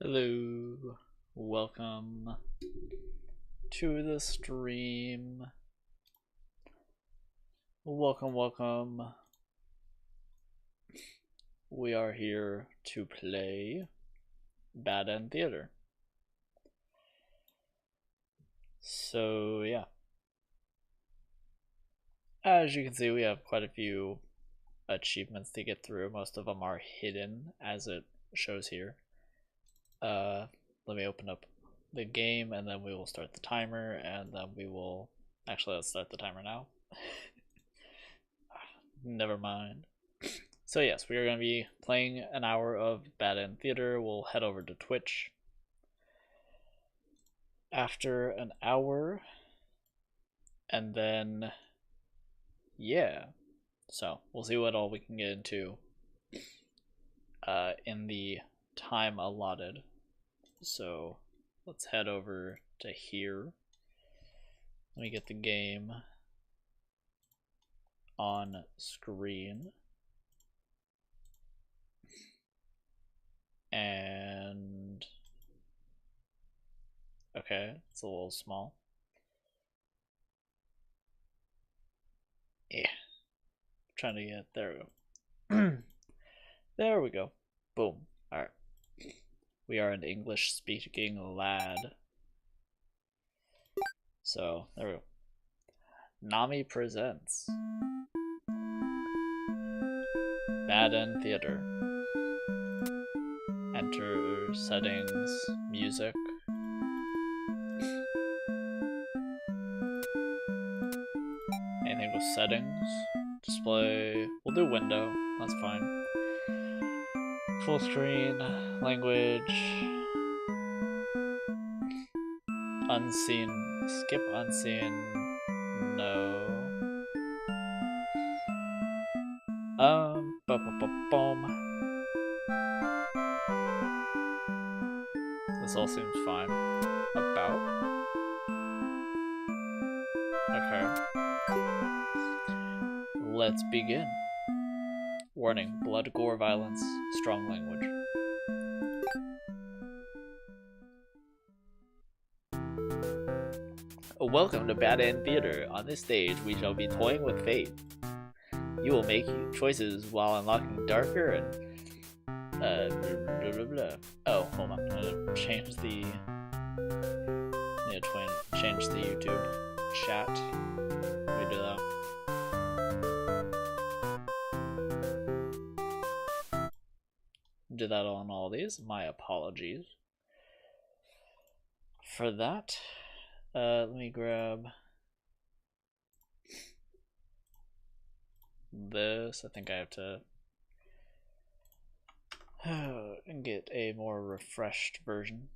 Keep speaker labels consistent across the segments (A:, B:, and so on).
A: Hello, welcome to the stream. Welcome. We are here to play Bad End Theater. So yeah, as you can see, we have quite a few achievements to get through. Most of them are hidden, as it shows here. Let me open up the game and then we will start the timer, and then we will actually, let's start the timer now. Never mind. So yes, we are going to be playing an hour of Bad End Theater. We'll head over to Twitch after an hour, and then yeah, so we'll see what all we can get into in the time allotted. So let's head over to here. Let me get the game on screen. And okay, it's a little small. Yeah, trying to get, there we go. There we go. Boom. All right. We are an English speaking lad. So there we go. Nami presents Bad End Theater. Enter settings, music. Anything with settings. Display. We'll do window. That's fine. Full screen. Language. Unseen. Skip unseen. No. Boom. This all seems fine. About. Okay. Let's begin. Warning: blood, gore, violence, strong language. Welcome to Bad End Theater. On this stage, we shall be toying with fate. You will make choices while unlocking darker and blah, blah, blah. Oh, hold on. I'm gonna change the. Change the YouTube chat. Let me do that. Do that on all these. My apologies for that. Let me grab this. I think I have to get a more refreshed version.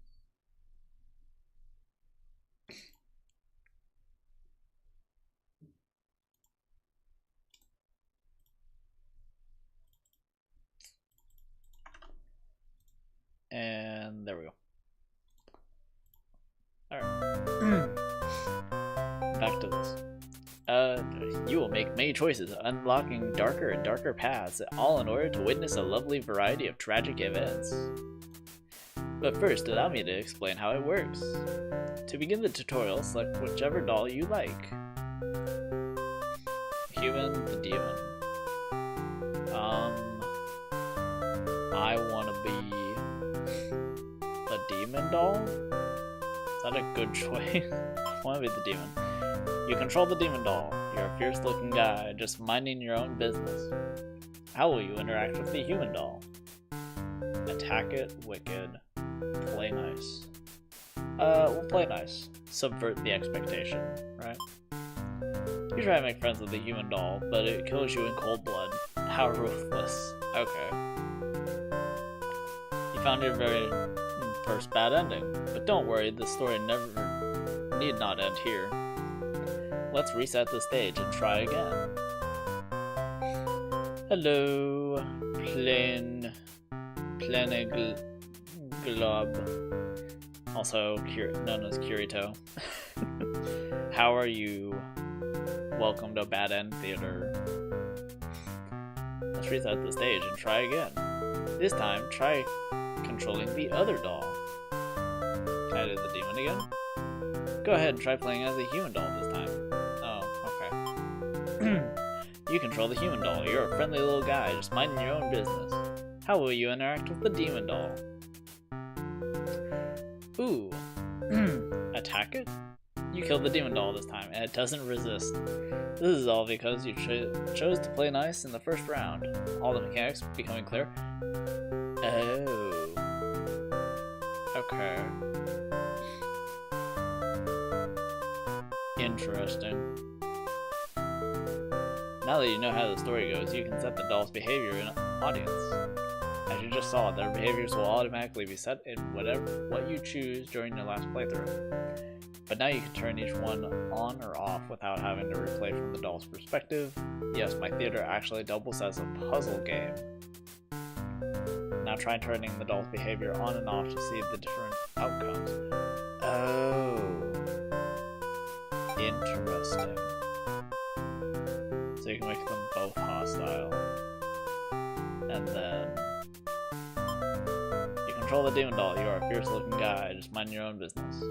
A: And there we go. Alright. Back to this. You will make many choices, unlocking darker and darker paths, all in order to witness a lovely variety of tragic events. But first, allow me to explain how it works. To begin the tutorial, select whichever doll you like. Human, the demon. I want to be a demon doll? Is that a good choice? I want to be the demon. You control the demon doll. You're a fierce looking guy, just minding your own business. How will you interact with the human doll? Attack it, wicked. Play nice. We'll play nice. Subvert the expectation, right? You try to make friends with the human doll, but it kills you in cold blood. How ruthless. Okay. You found your very first bad ending, but don't worry, the story need not end here. Let's reset the stage and try again. Hello, Glob, also known as Kirito. How are you? Welcome to Bad End Theater. Let's reset the stage and try again. This time, try controlling the other doll. try to do the demon again? Go ahead and try playing as a human doll this time. Oh, okay. You control the human doll. You're a friendly little guy, just minding your own business. How will you interact with the demon doll? Ooh. Attack it? You killed the demon doll this time, and it doesn't resist. This is all because you chose to play nice in the first round. All the mechanics becoming clear. Oh. Okay. Interesting. Now that you know how the story goes, you can set the doll's behavior in audience. As you just saw, their behaviors will automatically be set in what you choose during your last playthrough. But now you can turn each one on or off without having to replay from the doll's perspective. Yes, my theater actually doubles as a puzzle game. Now try turning the doll's behavior on and off to see the different outcomes. Oh. Interesting. So you can make them both hostile. And then you control the demon doll. You are a fierce looking guy, just mind your own business.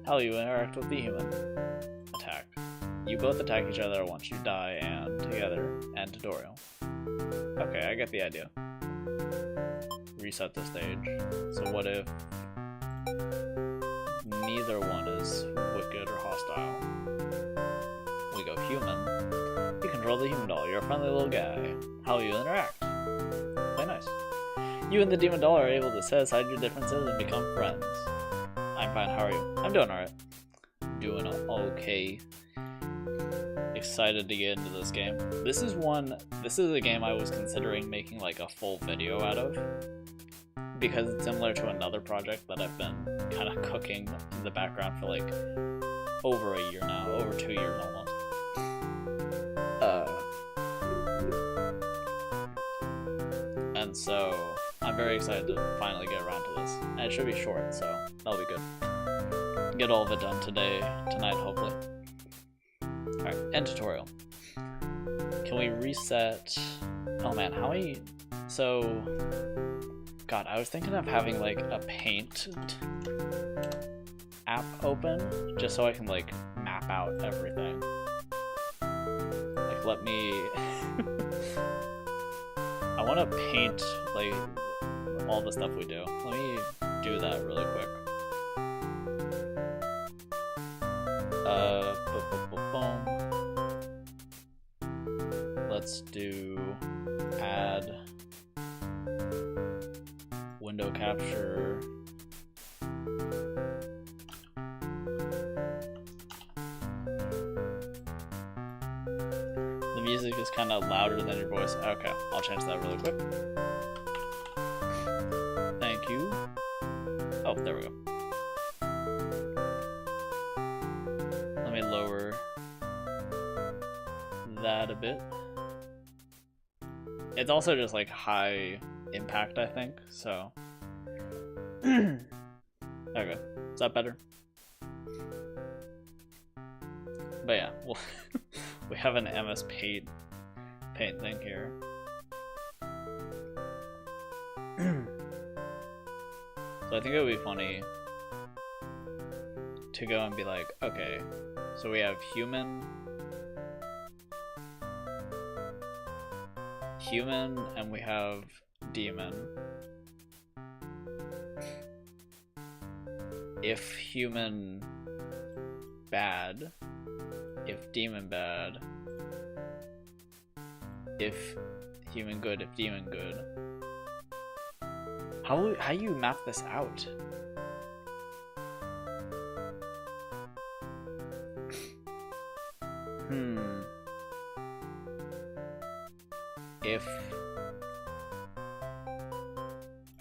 A: How will you interact with the human? Attack. You both attack each other once you die and together. End tutorial. Okay, I get the idea. Reset the stage. So what if neither one is wicked or hostile? We go human. You control the human doll. You're a friendly little guy. How will you interact? Play nice. You and the demon doll are able to set aside your differences and become friends. I'm fine, how are you? I'm doing alright. Doing okay. Excited to get into this game. This is a game I was considering making like a full video out of. Because it's similar to another project that I've been kind of cooking in the background for like over a year now, over 2 years almost. And so I'm very excited to finally get around to this. And it should be short, so that'll be good. Get all of it done tonight, hopefully. Alright, end tutorial. Can we reset? Oh man, how many? So, God, I was thinking of having like a paint app open just so I can like map out everything. Like, let me. I want to paint like all the stuff we do. Let me do that really quick. Boom. Let's do add window capture. The music is kind of louder than your voice. Okay, I'll change that really quick. Thank you. Oh, there we go. Let me lower that a bit. It's also just like high impact, I think, so. Okay, is that better? But yeah, well, we have an MS Paint thing here. So I think it would be funny to go and be like, okay, so we have human, and we have demon. If human bad, if demon bad, if human good, if demon good. How you map this out? If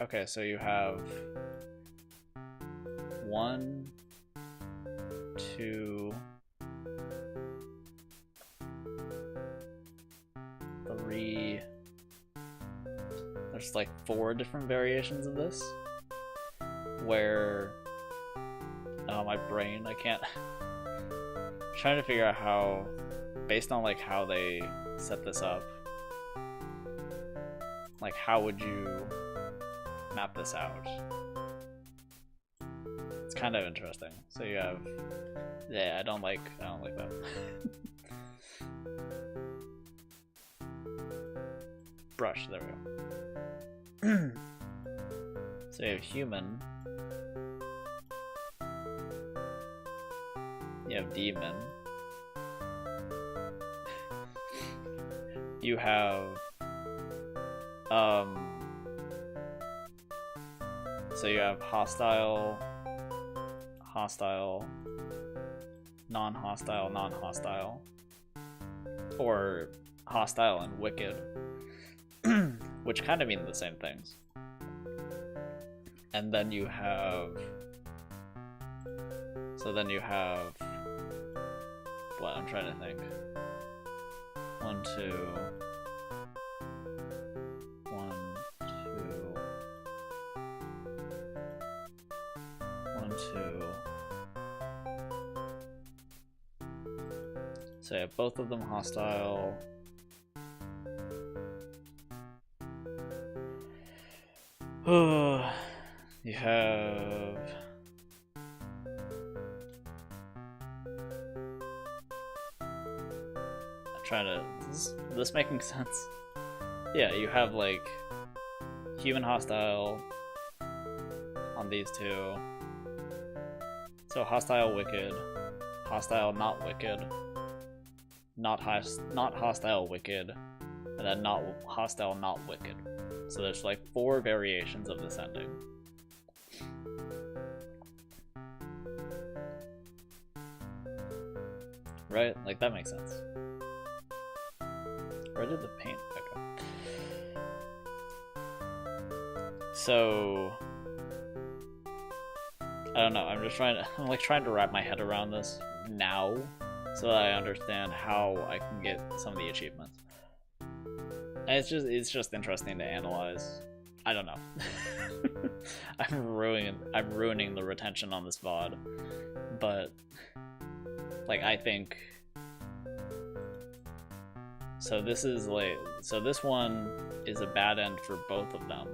A: okay, so you have 1, 2, 3. There's like 4 different variations of this. Where my brain, I can't. I'm trying to figure out how, based on like how they set this up. Like, how would you map this out? It's kind of interesting. So you have, yeah, I don't like that. Brush, there we go. So you have human. You have demon. You have so you have hostile, hostile, non-hostile, non-hostile, or hostile and wicked, which kind of mean the same things. And then you have, so then you have, what, I'm trying to think. 1, 2, 1, 2, 1, 2. So you have both of them hostile. You have trying to, is this making sense? Yeah, you have like human hostile on these two. So hostile wicked, hostile not wicked, not hostile wicked, and then not hostile not wicked. So there's like 4 variations of this ending. Right? Like that makes sense. Where did the paint pick up? So I don't know, I'm like trying to wrap my head around this now so that I understand how I can get some of the achievements. And it's just interesting to analyze. I don't know. I'm ruining the retention on this VOD. But like I think so this is like, so this one is a bad end for both of them.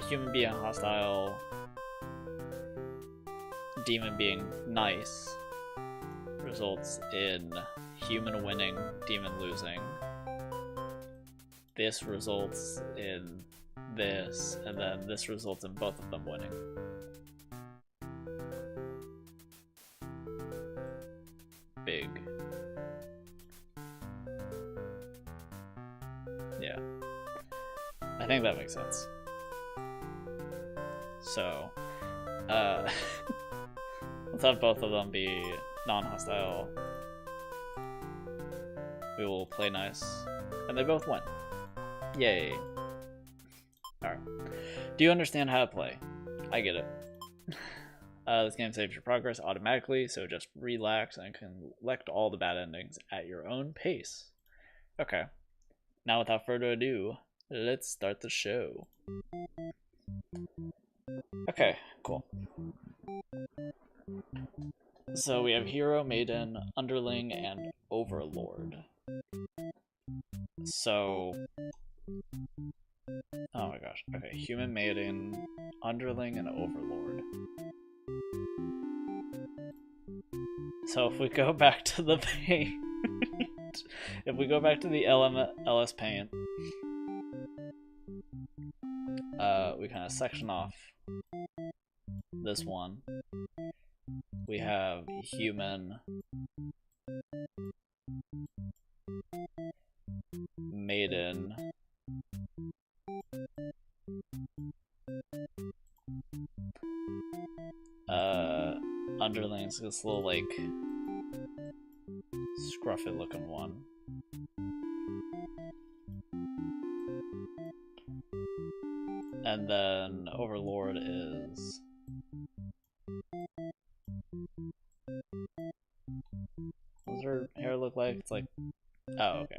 A: Human being hostile, demon being nice results in human winning, demon losing. This results in this, and then this results in both of them winning. Big. Yeah. I think that makes sense. So, let's have both of them be non-hostile. We will play nice, and they both win. Yay. Alright. Do you understand how to play? I get it. This game saves your progress automatically, so just relax and collect all the bad endings at your own pace. Okay. Now without further ado, let's start the show. Okay, cool. So we have Hero, Maiden, Underling, and Overlord. So, oh my gosh. Okay, Human, Maiden, Underling, and Overlord. So if we go back to the paint, if we go back to the LS paint, we kind of section off this one. We have Human, Maiden, Underlings, this little like scruffy looking one. And then Overlord is what does her hair look like? It's like, oh, okay.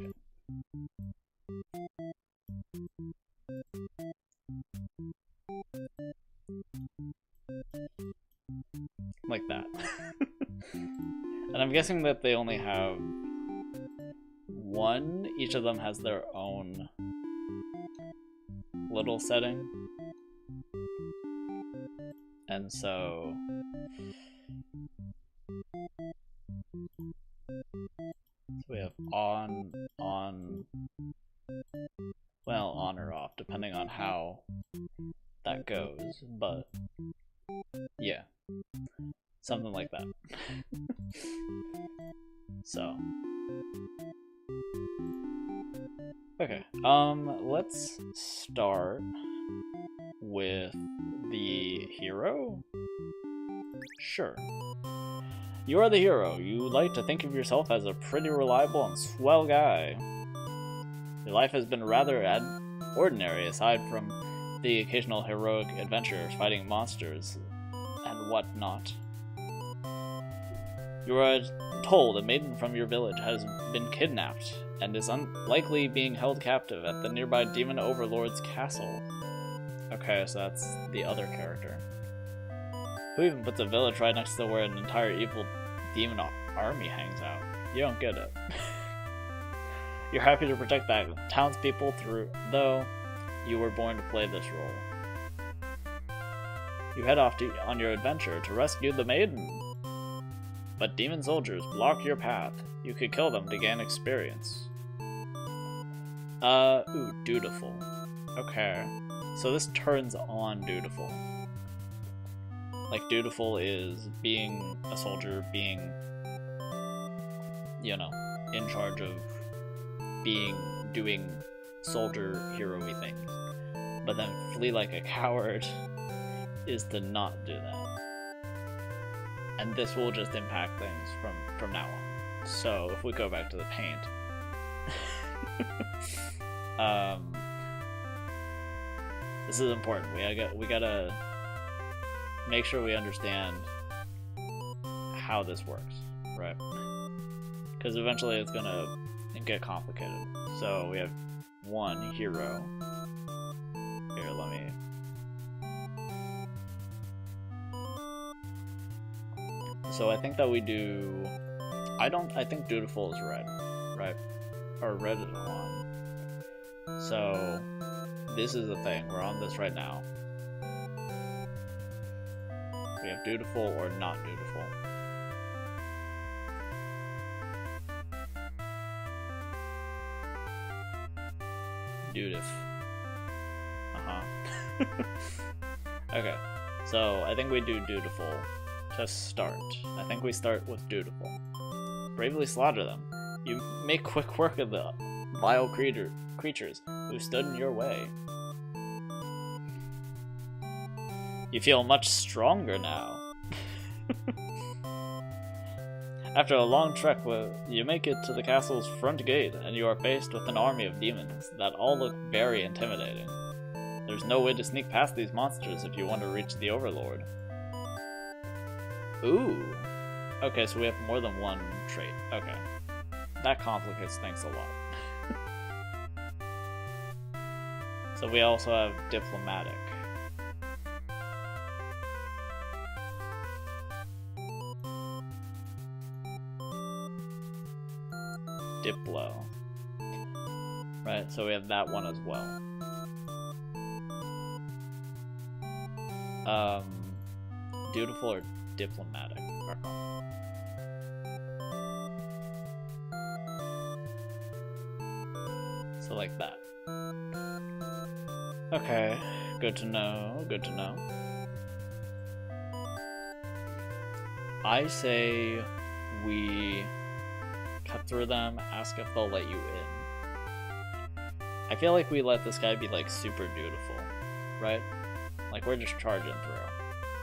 A: Like that. And I'm guessing that they only have one. Each of them has their own little setting. And so we have on, well, on or off, depending on how that goes, but yeah, something like that. So, okay, let's start with the hero? Sure. You are the hero. You like to think of yourself as a pretty reliable and swell guy. Your life has been rather ordinary, aside from the occasional heroic adventures fighting monsters and whatnot. You are told a maiden from your village has been kidnapped and is likely being held captive at the nearby demon overlord's castle. Okay, so that's the other character. Who even puts a village right next to where an entire evil demon army hangs out? You don't get it. You're happy to protect that townspeople though you were born to play this role. You head off on your adventure to rescue the maiden. But demon soldiers block your path. You could kill them to gain experience. Ooh, dutiful. Okay. So this turns on dutiful. Like, dutiful is being a soldier, being, you know, in charge of doing soldier hero-y things. But then flee like a coward is to not do that. And this will just impact things from now on. So if we go back to the paint, this is important. We gotta make sure we understand how this works, right? Because eventually it's gonna get complicated. So we have one hero. Here, let me. So I think that we do. I think dutiful is red, right? Or red is on. So this is the thing. We're on this right now. We have dutiful or not dutiful. Dutif. Okay, so I think we do dutiful to start. I think we start with dutiful. Bravely slaughter them. You make quick work of the vile creatures who stood in your way. You feel much stronger now. After a long trek, you make it to the castle's front gate, and you are faced with an army of demons that all look very intimidating. There's no way to sneak past these monsters if you want to reach the Overlord. Ooh. Okay, so we have more than one trait. Okay. That complicates things a lot. So we also have diplomatic. Diplo. Right, so we have that one as well. Dutiful or diplomatic? So like that. Okay, good to know, good to know. I say we cut through them, ask if they'll let you in. I feel like we let this guy be like super dutiful, right? Like we're just charging through.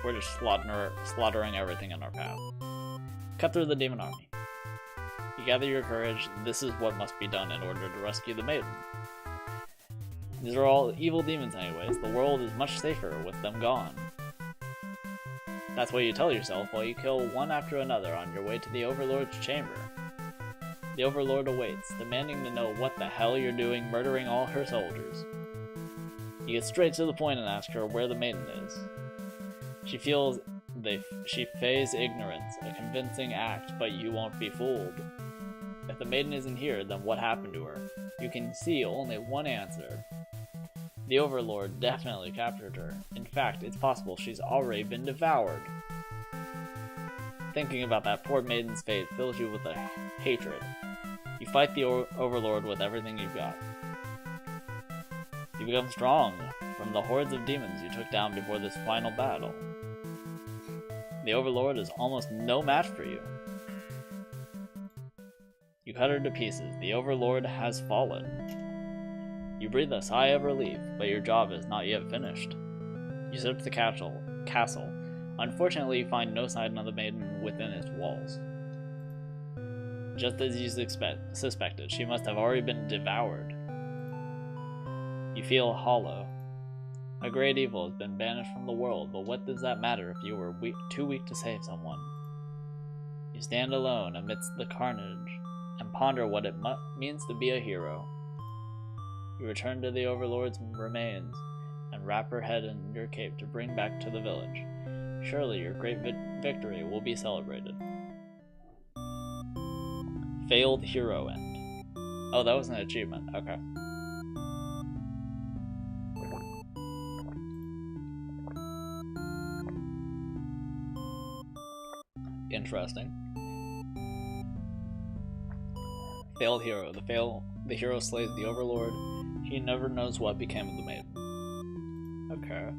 A: We're just slaughtering everything in our path. Cut through the demon army. You gather your courage. This is what must be done in order to rescue the maiden. These are all evil demons anyways. The world is much safer with them gone. That's what you tell yourself while you kill one after another on your way to the Overlord's chamber. The Overlord awaits, demanding to know what the hell you're doing murdering all her soldiers. You get straight to the point and ask her where the maiden is. She feigns ignorance, a convincing act, but you won't be fooled. If the maiden isn't here, then what happened to her? You can see only one answer. The Overlord definitely captured her. In fact, it's possible she's already been devoured. Thinking about that poor maiden's fate fills you with a hatred. You fight the Overlord with everything you've got. You become strong from the hordes of demons you took down before this final battle. The Overlord is almost no match for you. You cut her to pieces. The Overlord has fallen. You breathe a sigh of relief, but your job is not yet finished. You search the castle. Unfortunately, you find no sign of the maiden within its walls. Just as you suspected, she must have already been devoured. You feel hollow. A great evil has been banished from the world, but what does that matter if you were too weak to save someone? You stand alone amidst the carnage and ponder what it means to be a hero. You return to the Overlord's remains and wrap her head in your cape to bring back to the village. Surely your great victory will be celebrated. Failed hero end. Oh, that was an achievement. Okay. Interesting. Failed hero. The hero slays the Overlord. He never knows what became of the maiden. Okay.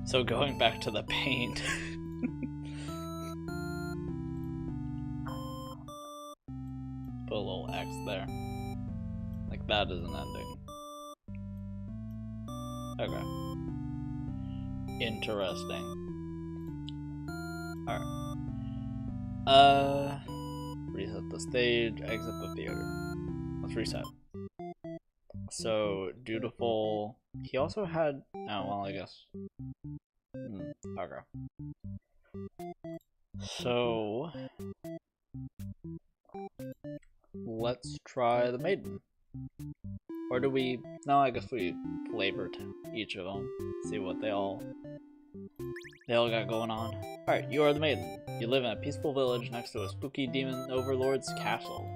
A: So going back to the paint. Put a little X there. Like that is an ending. Okay. Interesting. Alright. Reset the stage, exit the theater. Let's reset. So, dutiful. He also had. Oh, well, I guess. Okay. So. Let's try the maiden. Or do we. No, I guess we flavor to each of them. See what they all got going on. Alright, you are the maiden. You live in a peaceful village next to a spooky demon overlord's castle.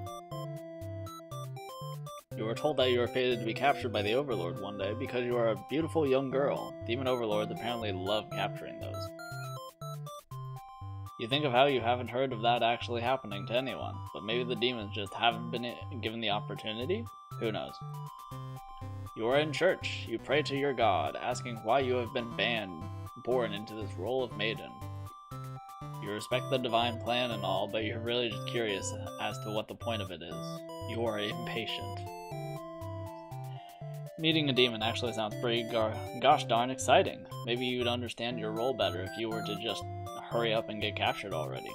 A: You were told that you were fated to be captured by the Overlord one day because you are a beautiful young girl. Demon Overlords apparently love capturing those. You think of how you haven't heard of that actually happening to anyone, but maybe the demons just haven't been given the opportunity? Who knows? You are in church. You pray to your god, asking why you have been born into this role of maiden. You respect the divine plan and all, but you're really just curious as to what the point of it is. You are impatient. Meeting a demon actually sounds pretty gosh darn exciting. Maybe you'd understand your role better if you were to just hurry up and get captured already.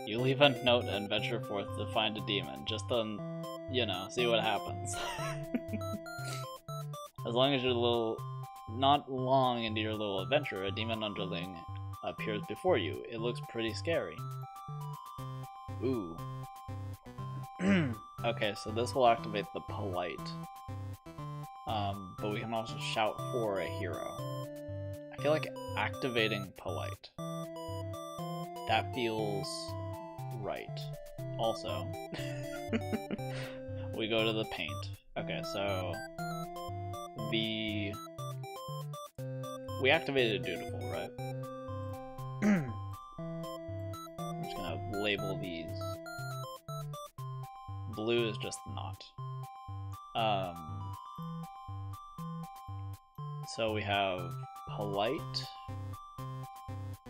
A: You leave a note and venture forth to find a demon, just to, you know, see what happens. As long as you're not long into your little adventure, a demon underling appears before you. It looks pretty scary. Ooh. Okay, so this will activate the polite. But we can also shout for a hero. I feel like activating polite. That feels right. Also, we go to the paint. Okay, so we activated dutiful, right? I'm just gonna label these. Blue is just not. So we have polite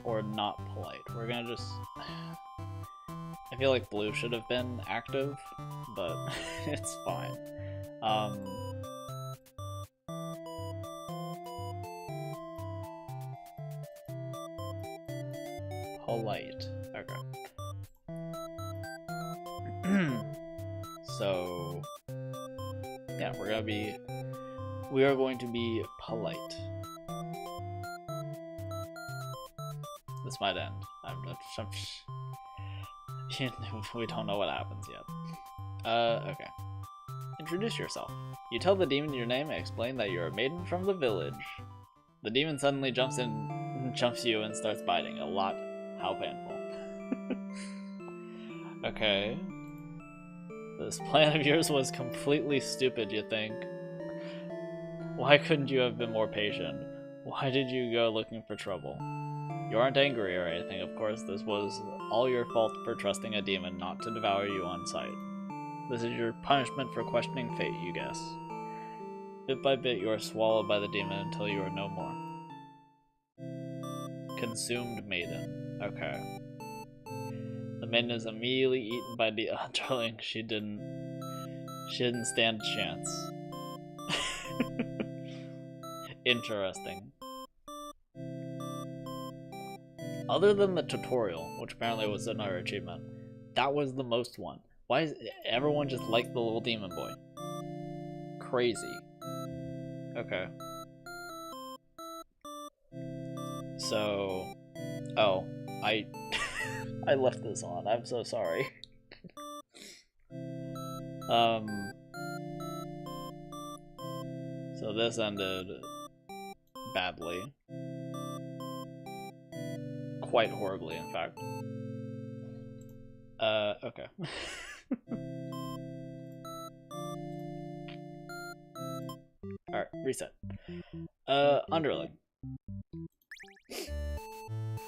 A: or not polite. We're gonna just. I feel like blue should have been active, but it's fine. Polite. Okay. So yeah, we are going to be polite. This might end. We don't know what happens yet. Okay. Introduce yourself. You tell the demon your name and explain that you're a maiden from the village. The demon suddenly jumps you and starts biting a lot. How painful. Okay. This plan of yours was completely stupid, you think? Why couldn't you have been more patient? Why did you go looking for trouble? You aren't angry or anything, of course. This was all your fault for trusting a demon not to devour you on sight. This is your punishment for questioning fate, you guess. Bit by bit, you are swallowed by the demon until you are no more. Consumed maiden. Okay. The maiden is immediately eaten by the underling. She didn't stand a chance. Interesting. Other than the tutorial, which apparently was another achievement, that was the most one. Why is everyone just like the little demon boy? Crazy. Okay. So, oh, I left this on. I'm so sorry. So this ended badly. Quite horribly, in fact. Okay. Alright, reset. Underling.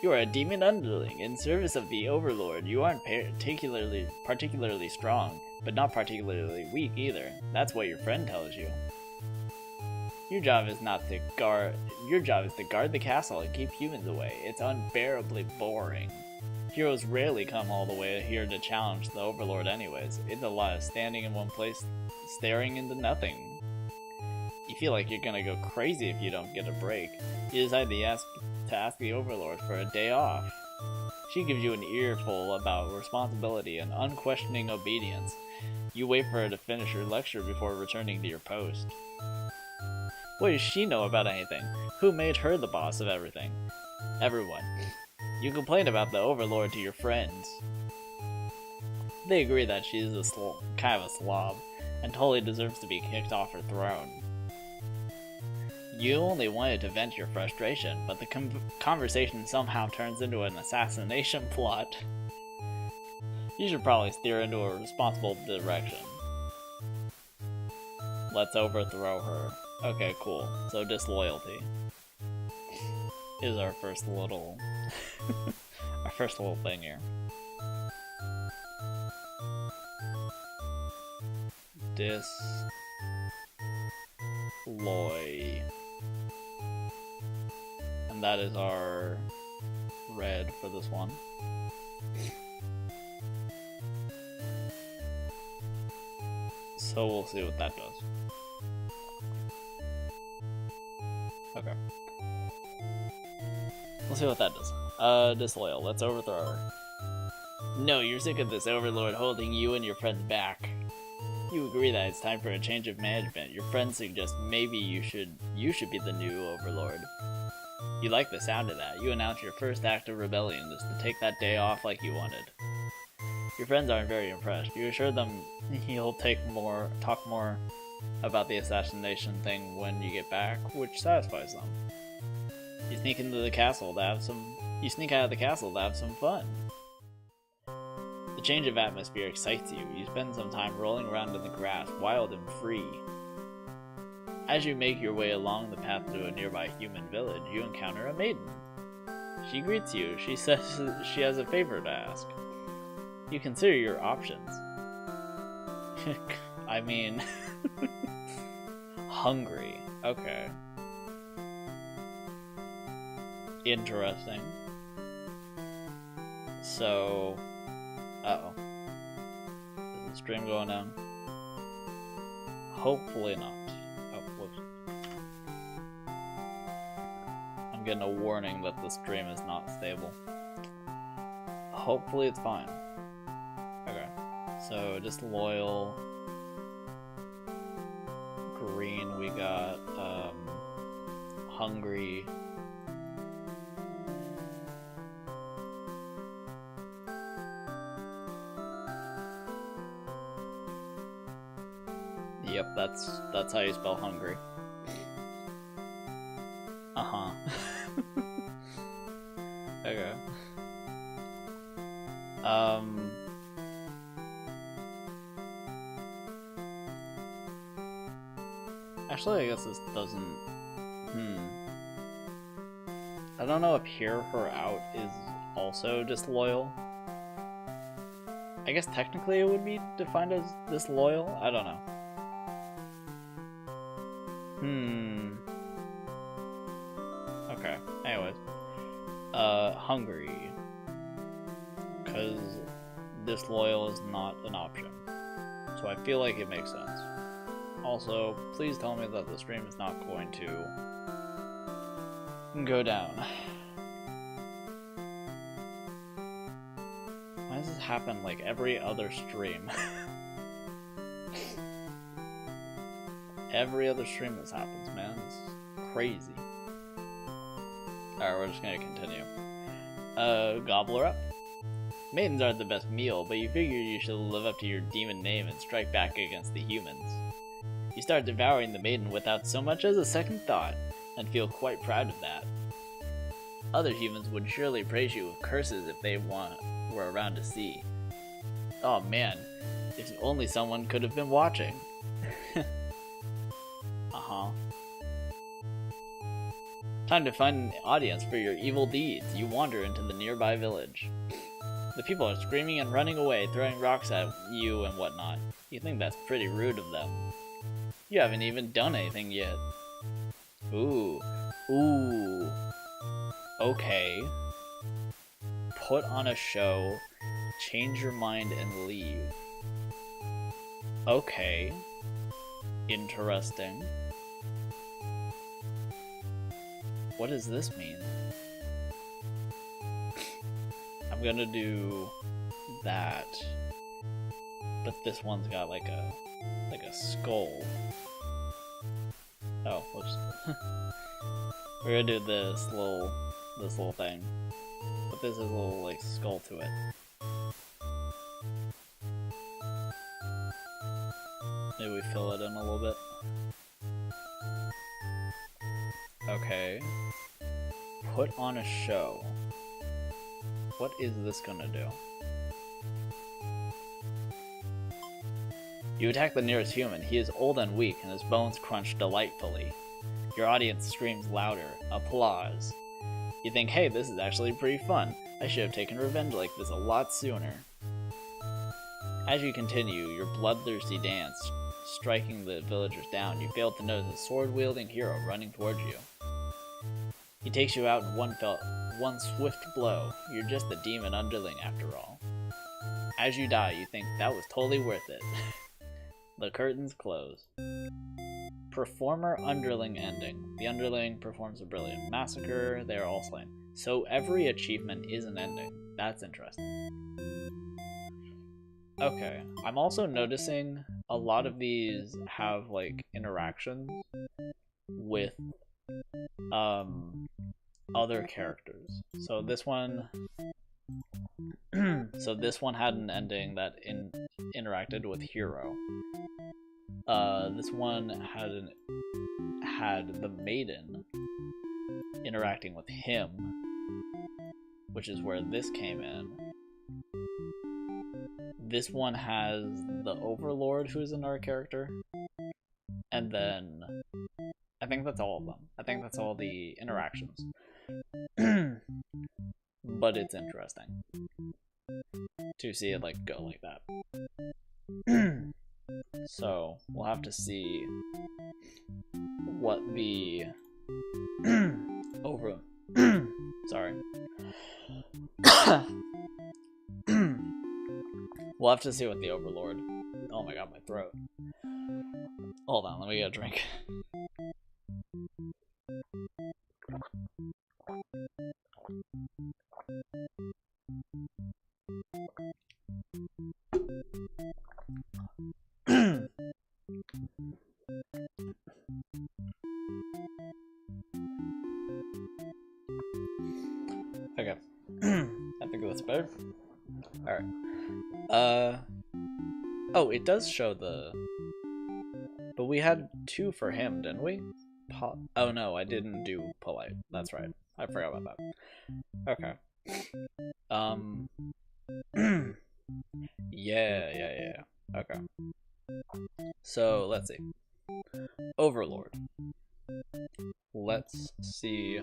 A: You are a demon underling in service of the Overlord. You aren't particularly strong, but not particularly weak either. That's what your friend tells you. Your job is to guard the castle and keep humans away. It's unbearably boring. Heroes rarely come all the way here to challenge the Overlord anyways. It's a lot of standing in one place, staring into nothing. You feel like you're gonna go crazy if you don't get a break. You decide to ask the Overlord for a day off. She gives you an earful about responsibility and unquestioning obedience. You wait for her to finish her lecture before returning to your post. What does she know about anything? Who made her the boss of everything? Everyone. You complain about the Overlord to your friends. They agree that she is kind of a slob, and totally deserves to be kicked off her throne. You only wanted to vent your frustration, but the conversation somehow turns into an assassination plot. You should probably steer into a responsible direction. Let's overthrow her. Okay, cool. So disloyalty is our first little thing here. Disloy. And that is our red for this one. So we'll see what that does. Okay. We'll see what that does. Disloyal. Let's overthrow her. No, you're sick of this Overlord holding you and your friends back. You agree that it's time for a change of management. Your friends suggest maybe you should be the new Overlord. You like the sound of that. You announce your first act of rebellion is to take that day off like you wanted. Your friends aren't very impressed. You assure them you'll talk more about the assassination thing when you get back, which satisfies them. You sneak out of the castle to have some fun. The change of atmosphere excites you. You spend some time rolling around in the grass, wild and free. As you make your way along the path to a nearby human village, you encounter a maiden. She greets you. She says she has a favor to ask. You consider your options. I mean... hungry. Okay. Interesting. So... uh-oh. Is the stream going down? Hopefully not. Oh, whoops. I'm getting a warning that the stream is not stable. Hopefully it's fine. Okay. So, disloyal. Green, we got, hungry. Yep, that's how you spell hungry. Uh-huh. Okay. Actually, I guess this doesn't... I don't know if hear her out is also disloyal. I guess technically it would be defined as disloyal? I don't know. Okay, anyways. Hungry. Because disloyal is not an option. So I feel like it makes sense. Also, please tell me that the stream is not going to go down. Why does this happen like every other stream? Every other stream this happens, man. This is crazy. Alright, we're just gonna continue. Gobbler up. Maidens aren't the best meal, but you figure you should live up to your demon name and strike back against the humans. You start devouring the maiden without so much as a second thought, and feel quite proud of that. Other humans would surely praise you with curses if they were around to see. Oh man, if only someone could have been watching. Time to find an audience for your evil deeds. You wander into the nearby village. The people are screaming and running away, throwing rocks at you and whatnot. You think that's pretty rude of them. You haven't even done anything yet. Ooh. Okay. Put on a show, change your mind and leave. Okay. Interesting. What does this mean? I'm gonna do that, but this one's got like a skull. Oh, whoops. We're gonna do this little thing, but this is a little like skull to it. Maybe we fill it in a little bit. Okay. Put on a show. What is this gonna do? You attack the nearest human. He is old and weak, and his bones crunch delightfully. Your audience screams louder. Applause. You think, hey, this is actually pretty fun. I should have taken revenge like this a lot sooner. As you continue your bloodthirsty dance, striking the villagers down, you fail to notice a sword-wielding hero running towards you. He takes you out in one swift blow. You're just a demon underling after all. As you die, you think that was totally worth it. The curtains close. Performer underling ending. The underling performs a brilliant massacre. They are all slain. So every achievement is an ending. That's interesting. Okay. I'm also noticing a lot of these have like interactions with other characters. So this one had an ending that interacted with Hero. This one had the maiden interacting with him, which is where this came in. This one has the Overlord, who's another character, and then I think that's all of them. I think that's all the interactions. But it's interesting to see it like go like that. So we'll have to see what the sorry. We'll have to see what the Overlord. Oh my god, my throat. Hold on, let me get a drink. Okay. I think that's better. Alright. Oh, it does show the... But we had 2 for him, didn't we? Oh no, I didn't do polite. That's right. I forgot about that. Okay. Yeah. Okay. So, let's see. Overlord. Let's see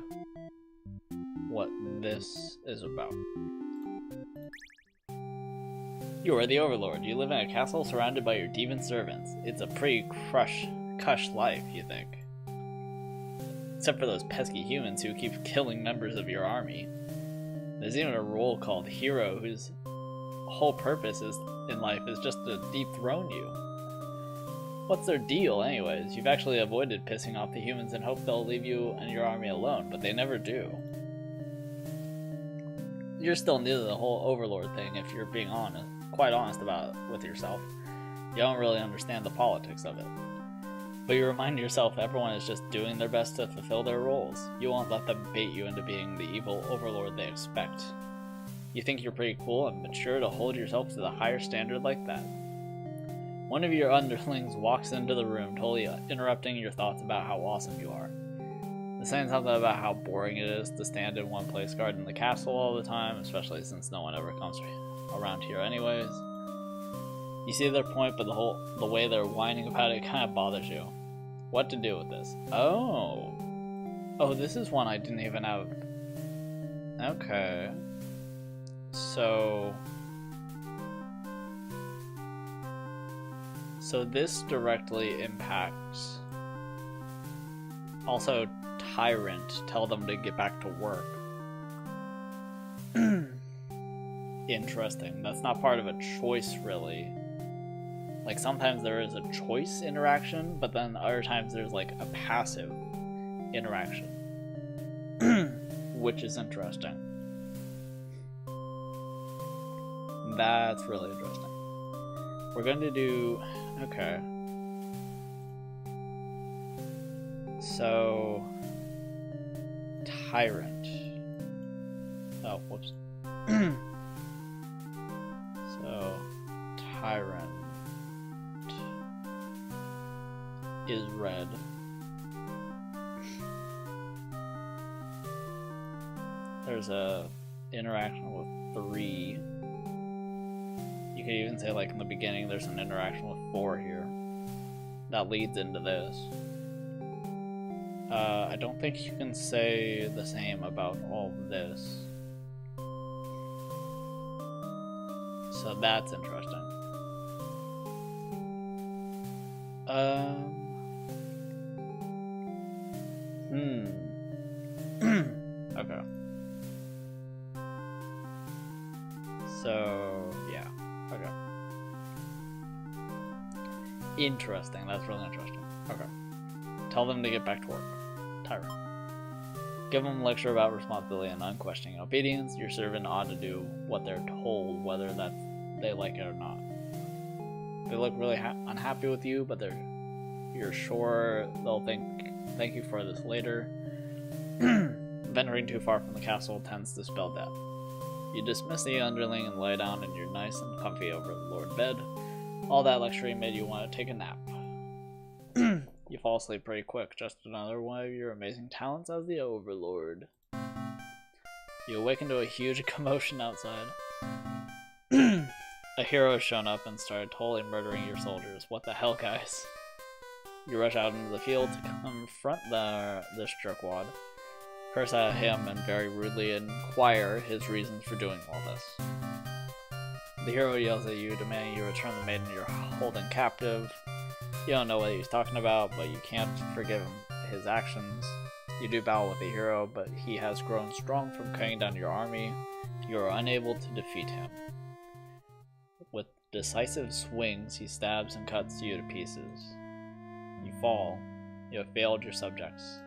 A: what this is about. You are the Overlord. You live in a castle surrounded by your demon servants. It's a pretty cush life, you think. Except for those pesky humans who keep killing members of your army. There's even a role called Hero whose whole purpose in life is just to dethrone you. What's their deal anyways? You've actually avoided pissing off the humans and hope they'll leave you and your army alone, but they never do. You're still new to the whole Overlord thing if you're being quite honest about it with yourself. You don't really understand the politics of it. But you remind yourself everyone is just doing their best to fulfill their roles. You won't let them bait you into being the evil Overlord they expect. You think you're pretty cool and mature to hold yourself to the higher standard like that. One of your underlings walks into the room, totally interrupting your thoughts about how awesome you are. They're saying something about how boring it is to stand in one place guarding the castle all the time, especially since no one ever comes around here anyways. You see their point, but the way they're whining about it kind of bothers you. What to do with this? Oh, this is one I didn't even have. Okay. So this directly impacts. Also, Tyrant, tell them to get back to work. Interesting. That's not part of a choice, really. Like, sometimes there is a choice interaction, but then other times there's like a passive interaction. Which is interesting. That's really interesting. We're going to do... Okay. So... Tyrant. Oh, whoops. So... Tyrant is red. There's a interaction with 3. You could even say, like, in the beginning there's an interaction with 4 here. That leads into this. I don't think you can say the same about all of this. So that's interesting. Okay. So, yeah. Okay. Interesting. That's really interesting. Okay. Tell them to get back to work. Tyrant. Give them a lecture about responsibility and unquestioning obedience. Your servant ought to do what they're told, whether they like it or not. They look really unhappy with you, but you're sure they'll thank you for this later. Venturing too far from the castle tends to spell death. You dismiss the underling and lie down in your nice and comfy Overlord bed. All that lecturing made you want to take a nap. You fall asleep pretty quick, just another one of your amazing talents as the Overlord. You awaken to a huge commotion outside. A hero has shown up and started totally murdering your soldiers. What the hell, guys? You rush out into the field to confront this jerkwad. Curse at him and very rudely inquire his reasons for doing all this. The hero yells at you, demanding you return the maiden you're holding captive. You don't know what he's talking about, but you can't forgive him his actions. You do battle with the hero, but he has grown strong from cutting down your army. You are unable to defeat him. With decisive swings, he stabs and cuts you to pieces. You fall. You have failed your subjects.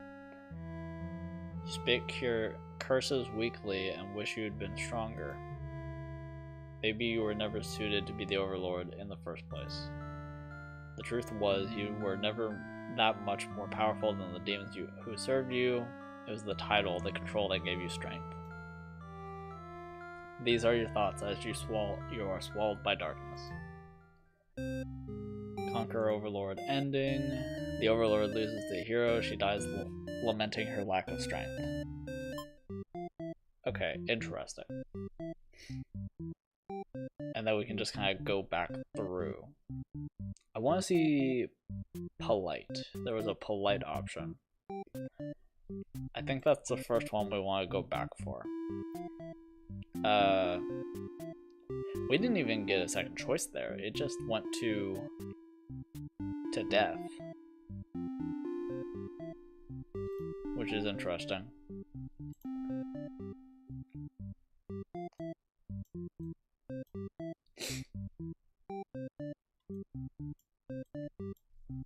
A: You spit your curses weakly and wish you had been stronger. Maybe you were never suited to be the Overlord in the first place. The truth was, you were never that much more powerful than the demons who served you. It was the title, the control that gave you strength. These are your thoughts as you are swallowed by darkness. Conquer Overlord ending. The Overlord loses the hero. She dies lamenting her lack of strength. Okay, interesting. and then we can just kind of go back through. I want to see polite. There was a polite option. I think that's the first one we want to go back for. We didn't even get a second choice there. It just went to death, which is interesting.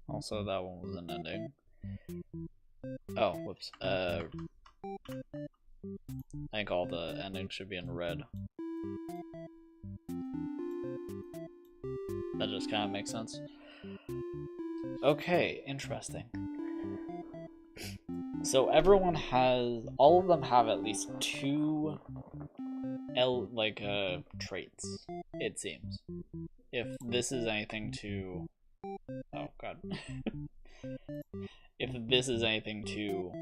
A: Also, that one was an ending. Oh, whoops. I think all the endings should be in red. That just kind of makes sense. Okay, interesting. So everyone has, all of them have at least 2 traits, it seems. If this is anything to, oh god. If this is anything to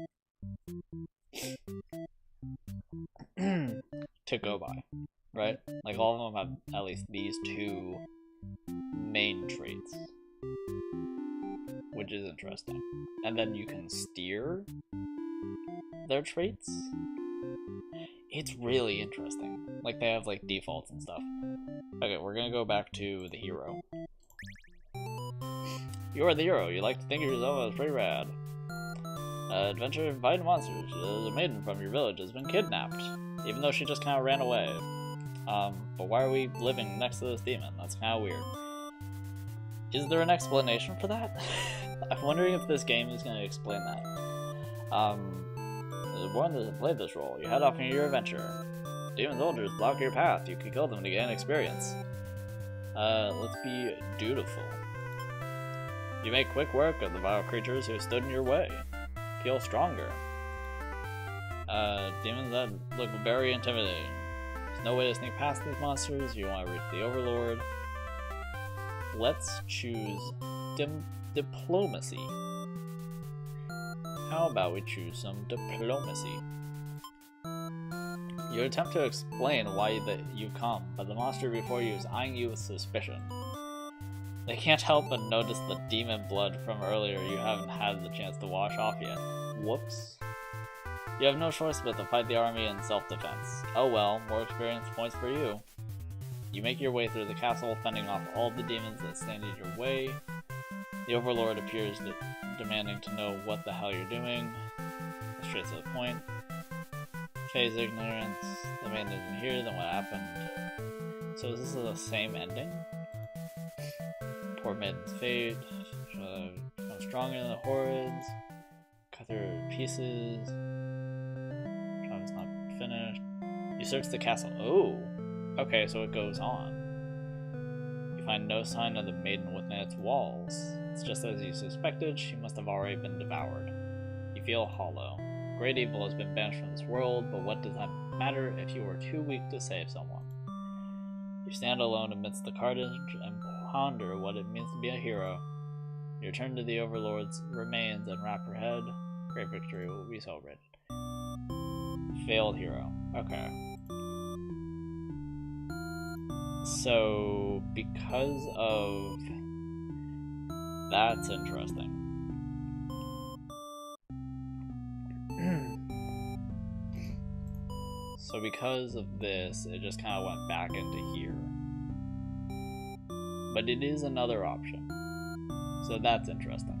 A: go by, right? Like all of them have at least these 2 main traits, which is interesting. And then you can steer their traits. It's really interesting. Like they have like defaults and stuff. Okay, we're gonna go back to the hero. You are the hero. You like to think of yourself as pretty rad. Adventure fighting monsters. A maiden from your village has been kidnapped, even though she just kind of ran away. But why are we living next to this demon? That's kind of weird. Is there an explanation for that? I'm wondering if this game is going to explain that. As a born to play this role, you head off on your adventure. Demon soldiers block your path. You can kill them to gain experience. Let's be dutiful. You make quick work of the vile creatures who stood in your way. Feel stronger. Demons that look very intimidating. There's no way to sneak past these monsters. You want to reach the Overlord. Let's choose diplomacy. How about we choose some diplomacy? You attempt to explain why you come, but the monster before you is eyeing you with suspicion. They can't help but notice the demon blood from earlier you haven't had the chance to wash off yet. Whoops. You have no choice but to fight the army in self-defense. Oh well, more experience points for you. You make your way through the castle, fending off all the demons that stand in your way. The Overlord appears demanding to know what the hell you're doing. Straight to the point. Phase ignorance. The man isn't here, then what happened? So is this the same ending? Poor maiden's fate. Become stronger than the hordes. Cut her to pieces. Travel's not finished. You search the castle. Oh! Okay, so it goes on. You find no sign of the maiden within its walls. It's just as you suspected, she must have already been devoured. You feel hollow. Great evil has been banished from this world, but what does that matter if you were too weak to save someone? You stand alone amidst the carnage and ponder what it means to be a hero. You return to the Overlord's remains and wrap her head. Great victory will be celebrated. Failed hero. Okay. So, because of... That's interesting. So because of this, it just kind of went back into here. But it is another option. So that's interesting.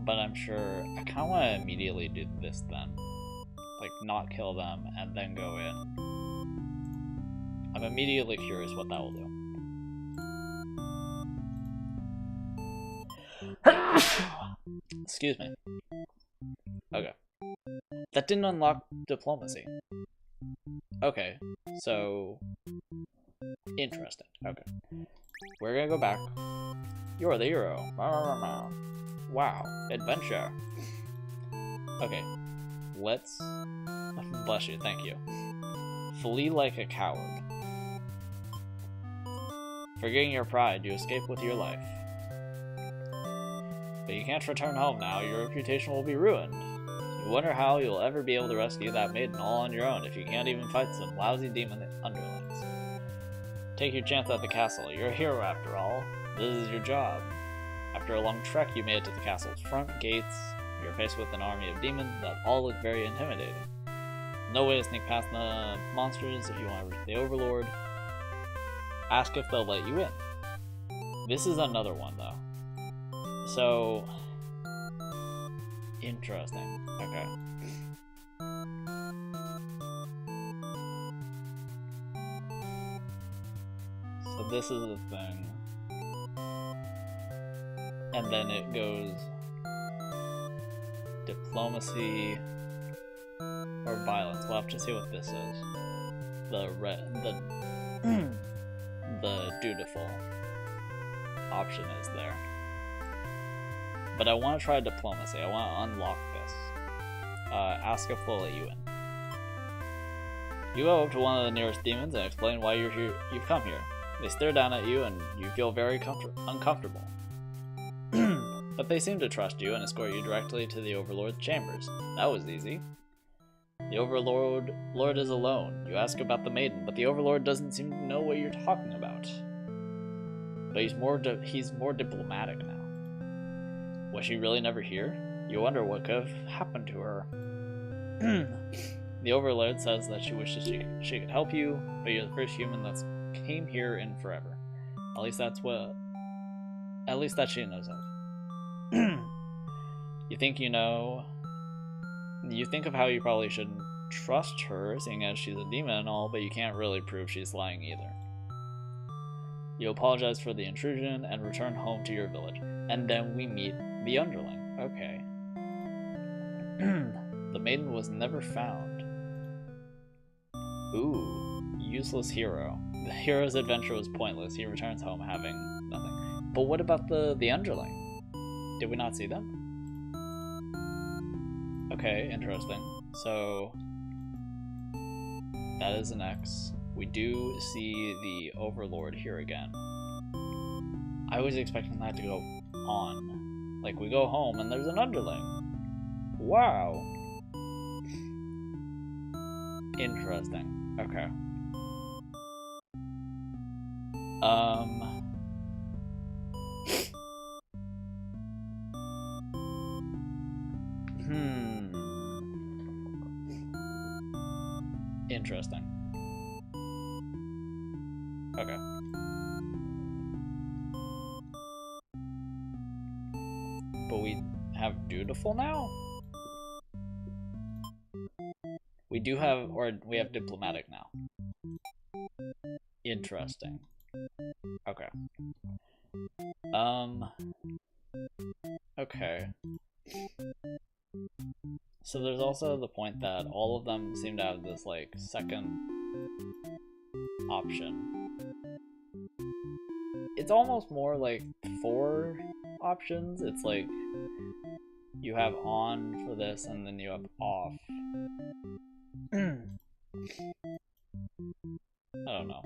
A: But I'm sure I kind of want to immediately do this then. Like, not kill them and then go in. I'm immediately curious what that will do. Excuse me. Okay. That didn't unlock diplomacy. Okay, so... Interesting. Okay. We're gonna go back. You're the hero. Wow. Adventure. Okay. Let's... Bless you, thank you. Flee like a coward. Forgetting your pride, you escape with your life. But you can't return home now, your reputation will be ruined. You wonder how you'll ever be able to rescue that maiden all on your own if you can't even fight some lousy demon underlings. Take your chance at the castle. You're a hero after all. This is your job. After a long trek, you made it to the castle's front gates. You're faced with an army of demons that all look very intimidating. No way to sneak past the monsters if you want to reach the Overlord. Ask if they'll let you in. This is another one, though. So... interesting. Okay. So this is the thing. And then it goes... diplomacy... or violence. We'll have to see what this is. The dutiful option is there. But I want to try diplomacy. I want to unlock this. Ask if they'll let you in. You go up to one of the nearest demons and explain why you're here. You've come here. They stare down at you and you feel very uncomfortable. But they seem to trust you and escort you directly to the Overlord's chambers. That was easy. The Overlord is alone. You ask about the maiden, but the Overlord doesn't seem to know what you're talking about. But he's more diplomatic now. Was she really never here? You wonder what could have happened to her. The Overlord says that she wishes she could help you, but you're the first human that's came here in forever. At least that she knows of. You think you know. You think of how you probably shouldn't trust her, seeing as she's a demon and all, but you can't really prove she's lying either. You apologize for the intrusion and return home to your village. And then we meet the underling. Okay. The maiden was never found. Ooh, useless hero. The hero's adventure was pointless. He returns home having nothing. But what about the underling? Did we not see them? Okay, interesting. So that is an X. We do see the Overlord here again. I was expecting that to go on. Like, we go home and there's an underling. Wow. Interesting. Okay. Interesting. Okay. But we have dutiful now? We do have, or we have diplomatic now. Interesting. Okay. Okay. So there's also the point that all of them seem to have this, like, second option. It's almost more like 4 options. It's like, you have on for this, and then you have off. I don't know.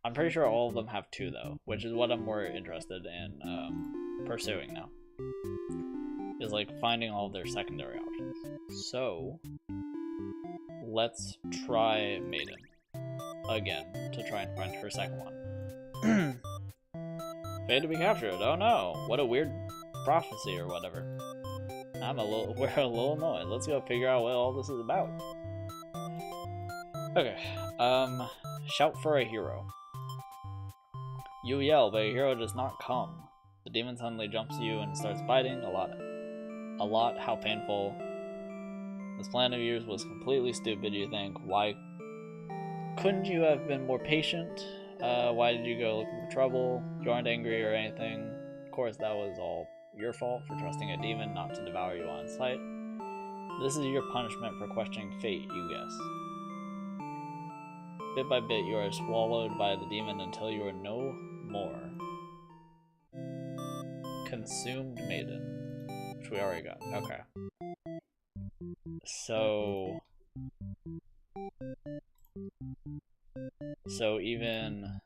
A: I'm pretty sure all of them have 2 though, which is what I'm more interested in pursuing now. Is like finding all of their secondary options. So let's try Maiden again to try and find her second one. Fate to be captured. Oh no! What a weird prophecy or whatever. We're a little annoyed. Let's go figure out what all this is about. Okay. Shout for a hero. You yell, but a hero does not come. The demon suddenly jumps you and starts biting a lot. How painful. This plan of yours was completely stupid, you think. Why couldn't you have been more patient? Why did you go looking for trouble? You aren't angry or anything. Of course, that was all your fault for trusting a demon not to devour you on sight. This is your punishment for questioning fate, you guess. Bit by bit, you are swallowed by the demon until you are no more. Consumed Maiden. Which we already got. Okay. So... So even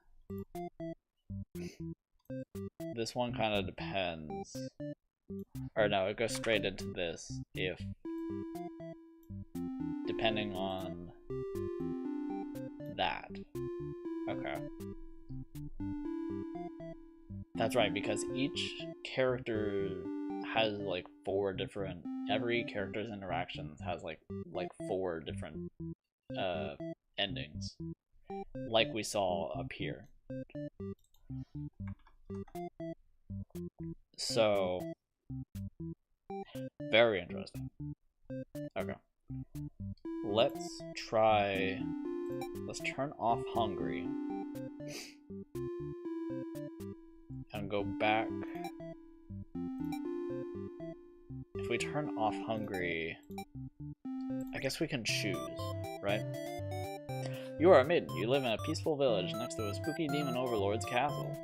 A: this one kind of depends. Or no, it goes straight into this if depending on that. Okay. That's right, because each character has like every character's interactions has like 4 different endings, like we saw up here. So very interesting. Okay, let's turn off hungry and go back. If we turn off hungry, I guess we can choose, right? You are a maiden. You live in a peaceful village next to a spooky demon overlord's castle.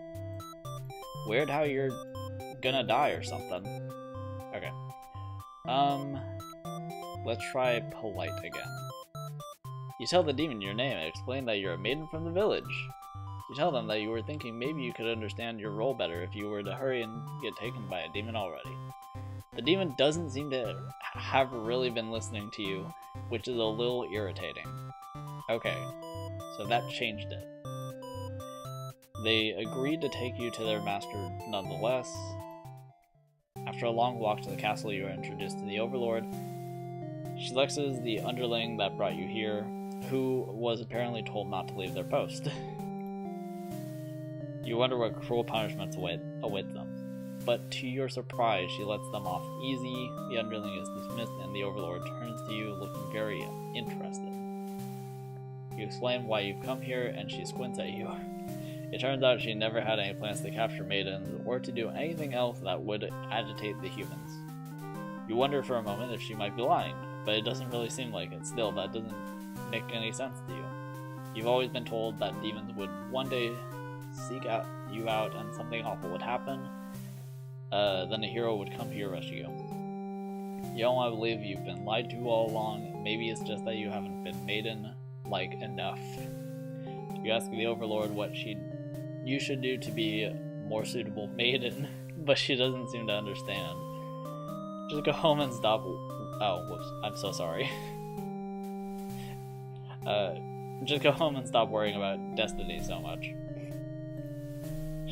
A: Weird how you're gonna die or something. Okay. Let's try polite again. You tell the demon your name and explain that you're a maiden from the village. You tell them that you were thinking maybe you could understand your role better if you were to hurry and get taken by a demon already. The demon doesn't seem to have really been listening to you, which is a little irritating. Okay, so that changed it. They agreed to take you to their master nonetheless. After a long walk to the castle, you are introduced to the Overlord. She is the underling that brought you here, who was apparently told not to leave their post. You wonder what cruel punishments await them. But to your surprise, she lets them off easy, the underling is dismissed, and the Overlord turns to you looking very interested. You explain why you've come here, and she squints at you. It turns out she never had any plans to capture maidens, or to do anything else that would agitate the humans. You wonder for a moment if she might be lying, but it doesn't really seem like it. Still, that doesn't make any sense to you. You've always been told that demons would one day seek you out and something awful would happen. Then a hero would come to your rescue. You don't want to believe you've been lied to all along. Maybe it's just that you haven't been maiden-like enough. You ask the Overlord what you should do to be a more suitable maiden, but she doesn't seem to understand. Just go home and stop. Oh, whoops. I'm so sorry. Just go home and stop worrying about destiny so much.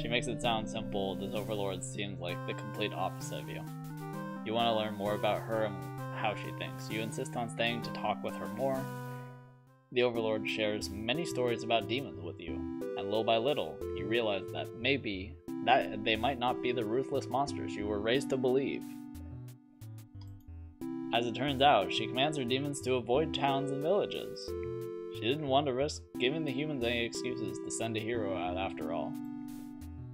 A: She makes it sound simple. This Overlord seems like the complete opposite of you. You want to learn more about her and how she thinks. You insist on staying to talk with her more. The Overlord shares many stories about demons with you, and little by little, you realize that maybe they might not be the ruthless monsters you were raised to believe. As it turns out, she commands her demons to avoid towns and villages. She didn't want to risk giving the humans any excuses to send a hero out after all.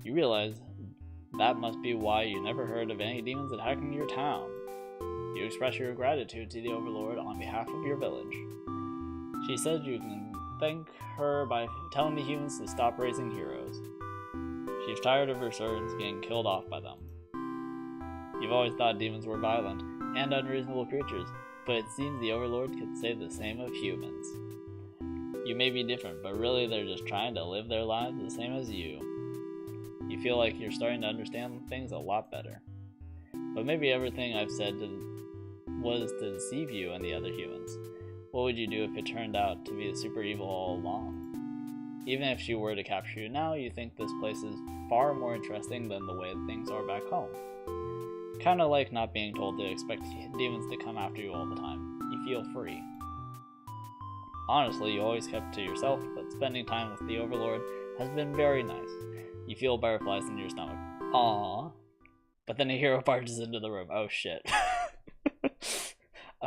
A: You realize that must be why you never heard of any demons attacking your town. You express your gratitude to the Overlord on behalf of your village. She says you can thank her by telling the humans to stop raising heroes. She's tired of her servants getting killed off by them. You've always thought demons were violent and unreasonable creatures, but it seems the Overlord could say the same of humans. You may be different, but really they're just trying to live their lives the same as you. You feel like you're starting to understand things a lot better. But maybe everything I've said was to deceive you and the other humans. What would you do if it turned out to be the super evil all along? Even if she were to capture you now, you think this place is far more interesting than the way things are back home. Kinda like not being told to expect demons to come after you all the time. You feel free. Honestly, you always kept to yourself, but spending time with the Overlord has been very nice. You feel butterflies in your stomach. Aww. But then a hero barges into the room. Oh shit.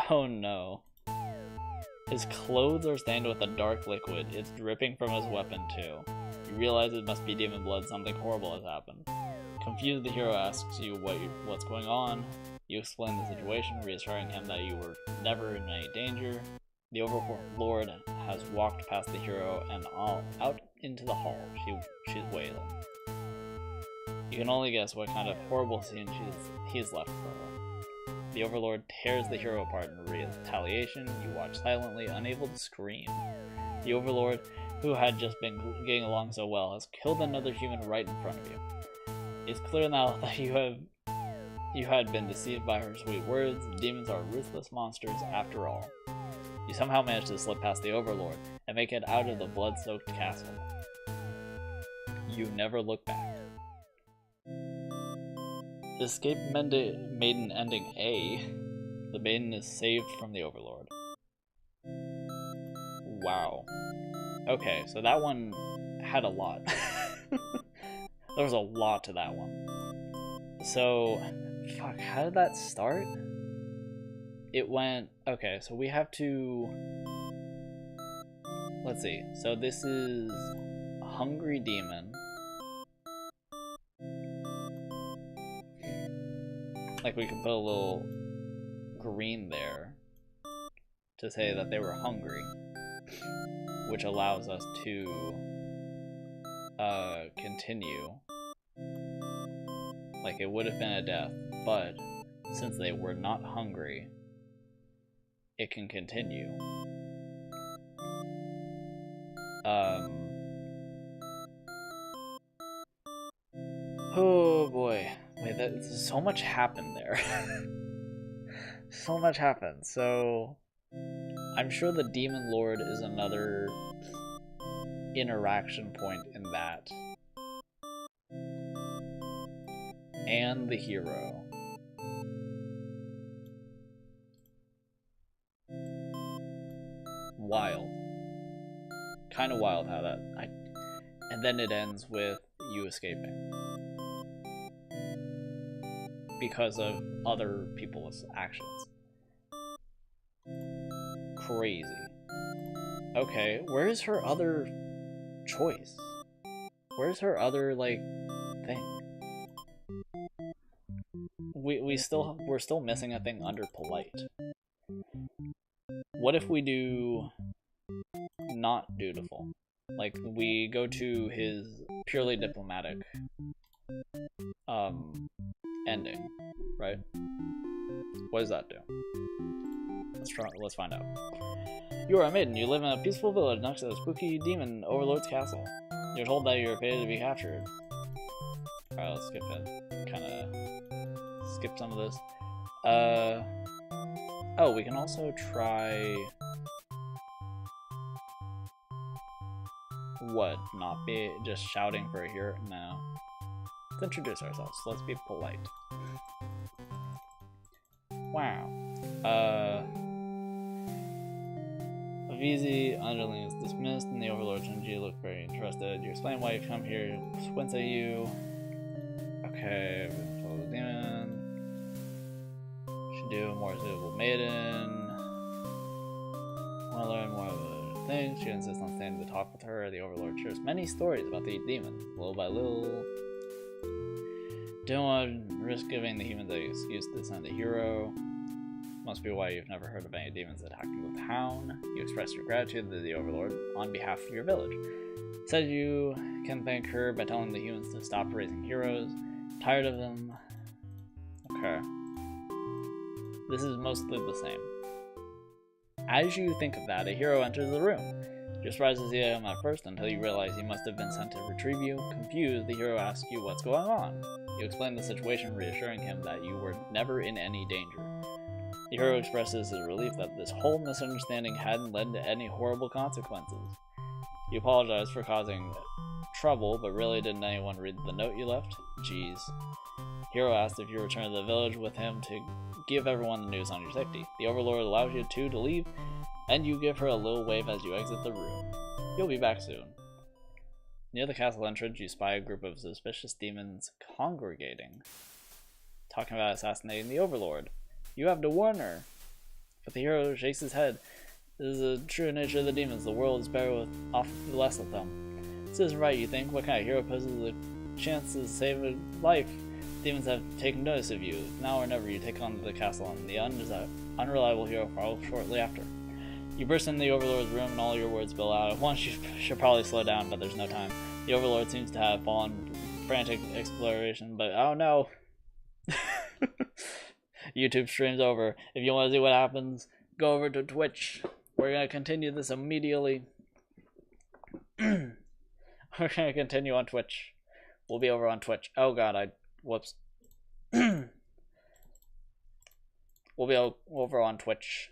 A: Oh no. His clothes are stained with a dark liquid. It's dripping from his weapon too. You realize it must be demon blood. Something horrible has happened. Confused, the hero asks you what's going on. You explain the situation, reassuring him that you were never in any danger. The Overlord has walked past the hero and out into the hall. She's wailing. You can only guess what kind of horrible scene he's left for her. The Overlord tears the hero apart in retaliation. You watch silently, unable to scream. The Overlord who had just been getting along so well, has killed another human right in front of you. It's clear now that you had been deceived by her sweet words. Demons are ruthless monsters after all. You somehow managed to slip past the Overlord and make it out of the blood-soaked castle. You never look back. Escape Maiden ending A. The maiden is saved from the Overlord. Wow. Okay, so that one had a lot. There was a lot to that one. So, fuck, how did that start? It went, okay, so we have to, let's see. So this is Hungry Demon. Like we could put a little green there to say that they were hungry, which allows us to continue. Like it would have been a death, but since they were not hungry, it can continue. Oh boy. Wait, so much happened there. So much happened. So I'm sure the Demon Lord is another interaction point in that. And the hero. Wild. Kind of wild how that... And then it ends with you escaping. Because of other people's actions. Crazy. Okay, where's her other choice? Where's her other, like, thing? We're still missing a thing under polite. What if we do not dutiful? Like, we go to his purely diplomatic ending, right? What does that do? Let's find out. You are a maiden. You live in a peaceful village next to the spooky demon overlord's castle. You're told that you're fated to be captured. Alright, let's skip it. Kinda skip some of this. Oh, we can also try... What? Not be just shouting for a hero? No. Let's introduce ourselves. Let's be polite. Wow. Avizi, underling is dismissed, and the Overlord Shinji look very interested. You explain why you've come here. Squints at you. Okay, follow the demon. Should do a more suitable maiden. Want to learn more of the things. She insists on staying to talk with her. The Overlord shares many stories about the demons, little by little. Don't want to risk giving the humans an excuse to send a hero. Must be why you've never heard of any demons attacking the town. You express your gratitude to the Overlord on behalf of your village. Said you can thank her by telling the humans to stop raising heroes. Tired of them. Okay. This is mostly the same. As you think of that, a hero enters the room. You're surprised to see him at first until you realize he must have been sent to retrieve you. Confused, the hero asks you what's going on. You explain the situation, reassuring him that you were never in any danger. The hero expresses his relief that this whole misunderstanding hadn't led to any horrible consequences. You apologize for causing trouble, but really didn't anyone read the note you left? Jeez. Hero asked if you return to the village with him to give everyone the news on your safety. The Overlord allows you to leave, and you give her a little wave as you exit the room. You'll be back soon. Near the castle entrance, you spy a group of suspicious demons congregating, talking about assassinating the Overlord. You have to warn her. But the hero shakes his head. This is the true nature of the demons. The world is better with off less of them. This isn't right, you think? What kind of hero poses a chance to save a life? Demons have taken notice of you. Now or never, you take on the castle, and the unreliable hero follows shortly after. You burst into the Overlord's room, and all your words spill out. At once, you should probably slow down, but there's no time. The Overlord seems to have fallen frantic exploration, but oh no! YouTube stream's over. If you want to see what happens, go over to Twitch. We're going to continue this immediately. We're gonna continue on Twitch. We'll be over on Twitch. Oh god, whoops. We'll be over on Twitch.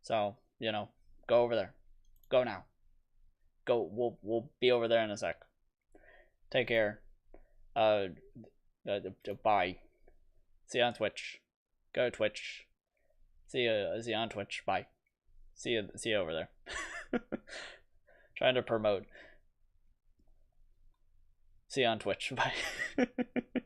A: So, you know, go over there. Go now. Go. We'll be over there in a sec. Take care. Bye. See you on Twitch. Go to Twitch. See you on Twitch. Bye. See you over there. Trying to promote. See you on Twitch. Bye. All right.